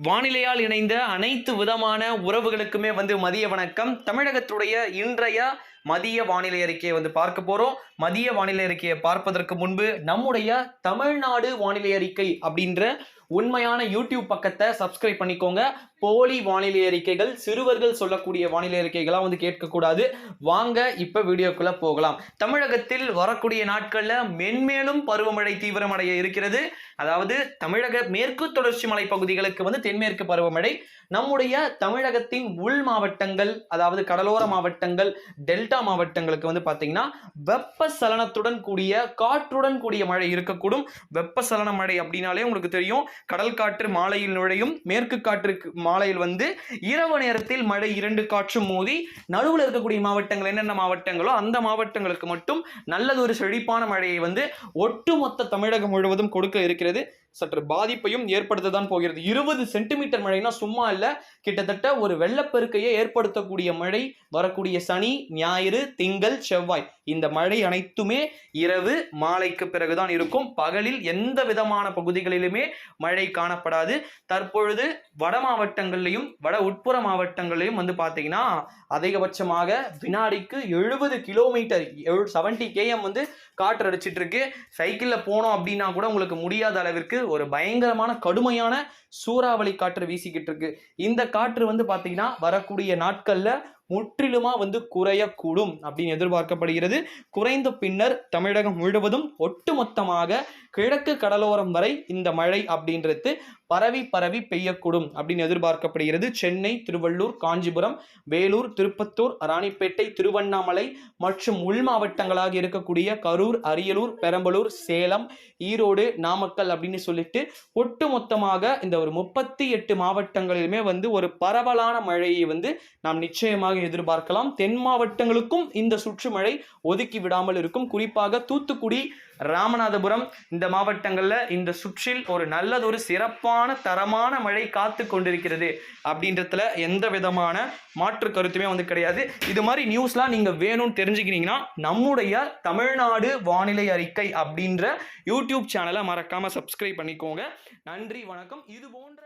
வானிலையால் இணைந்த அனைத்து விதமான உறவுகளுக்குமே மதிய வணக்கம். தமிழகத்துடைய இன்றைய மதிய வானிலை அறிக்கையை பார்க்க போறோம். மதிய வானிலை அறிக்கையை பார்ப்பதற்கு முன்பு நம்முடைய தமிழ்நாடு வானிலை அறிக்கை அப்படின்ற உண்மையான யூடியூப் பக்கத்தை சப்ஸ்கிரைப் பண்ணிக்கோங்க. போலி வானிலை அறிக்கைகள், சிறுவர்கள் சொல்லக்கூடிய வானிலை அறிக்கைகளாக கேட்கக்கூடாது. வாங்க இப்ப வீடியோக்குள்ள போகலாம். தமிழகத்தில் வரக்கூடிய நாட்கள்ல மென்மேலும் பருவமழை தீவிரமடைய இருக்கிறது. அதாவது தமிழக மேற்கு தொடர்ச்சி மலை பகுதிகளுக்கு தென்மேற்கு பருவமழை, நம்முடைய தமிழகத்தின் உள் மாவட்டங்கள், அதாவது கடலோர மாவட்டங்கள், டெல்டா மாவட்டங்களுக்கு பாத்தீங்கன்னா வெப்பசலனத்துடன் கூடிய காற்றுடன் கூடிய மழை இருக்கக்கூடும். வெப்பசலன மழை அப்படின்னாலே உங்களுக்கு தெரியும், கடல் காற்று மாலையில் நுழையும், மேற்கு காற்று மாலையில் இரவு நேரத்தில் மழை, இரண்டு காற்றும் மோதி நடுவில் இருக்கக்கூடிய மாவட்டங்கள் என்னென்ன மாவட்டங்களோ அந்த மாவட்டங்களுக்கு மட்டும் நல்லதொரு செழிப்பான மழையை ஒட்டுமொத்த தமிழகம் முழுவதும் கொடுக்க இருக்கிறது. சற்று பாதிப்பையும் ஏற்படுத்ததான் போகிறது. 20 சென்டிமீட்டர் மழைனா சும்மா இல்ல, கிட்டத்தட்ட ஒரு வெள்ளப்பெருக்கையை ஏற்படுத்தக்கூடிய மழை வரக்கூடிய சனி, ஞாயிறு, திங்கள், செவ்வாய் இந்த மழை அனைத்துமே இரவு மாலைக்கு பிறகுதான் இருக்கும். பகலில் எந்த விதமான பகுதிகளிலுமே மழை காணப்படாது. தற்பொழுது வட மாவட்டங்களிலும் வட உட்புற மாவட்டங்களிலும் பாத்தீங்கன்னா அதிகபட்சமாக வினாடிக்கு 70 கிலோமீட்டர் 70 km காற்று அடிச்சிட்டு இருக்கு. சைக்கிள்ல போனோம் அப்படின்னா கூட உங்களுக்கு முடியாத அளவிற்கு ஒரு பயங்கரமான கடுமையான சூறாவளி காற்று வீசிக்கிட்டு இருக்கு. இந்த காற்று பாத்தீங்கன்னா வரக்கூடிய நாட்கள்ல முற்றிலுமா குறையக்கூடும் அப்படின்னு எதிர்பார்க்கப்படுகிறது. குறைந்த பின்னர் தமிழகம் முழுவதும் ஒட்டுமொத்தமாக கிழக்கு கடலோரம் வரை இந்த மழை அப்படின்றது பரவி பரவி பெய்யக்கூடும் அப்படின்னு எதிர்பார்க்கப்படுகிறது. சென்னை, திருவள்ளூர், காஞ்சிபுரம், வேலூர், திருப்பத்தூர், ராணிப்பேட்டை, திருவண்ணாமலை மற்றும் உள் மாவட்டங்களாக இருக்கக்கூடிய கரூர், அரியலூர், பெரம்பலூர், சேலம், ஈரோடு, நாமக்கல் அப்படின்னு சொல்லிட்டு ஒட்டுமொத்தமாக இந்த ஒரு 38 மாவட்டங்களிலுமே ஒரு பரவலான மழையை நாம் நிச்சயமாக எதிர்பார்க்கலாம். தென் மாவட்டங்களுக்கும் இந்த சுற்று மழை ஒதுக்கி விடாமல் இருக்கும். குறிப்பாக தூத்துக்குடி, ராமநாதபுரம் இந்த மாவட்டங்கள்ல இந்த சுற்றில் ஒரு நல்லதொரு சிறப்பான தரமான மழை காத்து கொண்டிருக்கிறது அப்படின்றதுல எந்த விதமான மாற்று கருத்துமே கிடையாது. இது மாதிரி நியூஸ்லாம் நீங்க வேணும்னு தெரிஞ்சுக்கிறீங்கன்னா நம்முடைய தமிழ்நாடு வானிலை அறிக்கை அப்படின்ற யூடியூப் சேனலை மறக்காம சப்ஸ்கிரைப் பண்ணிக்கோங்க. நன்றி, வணக்கம். இது போன்ற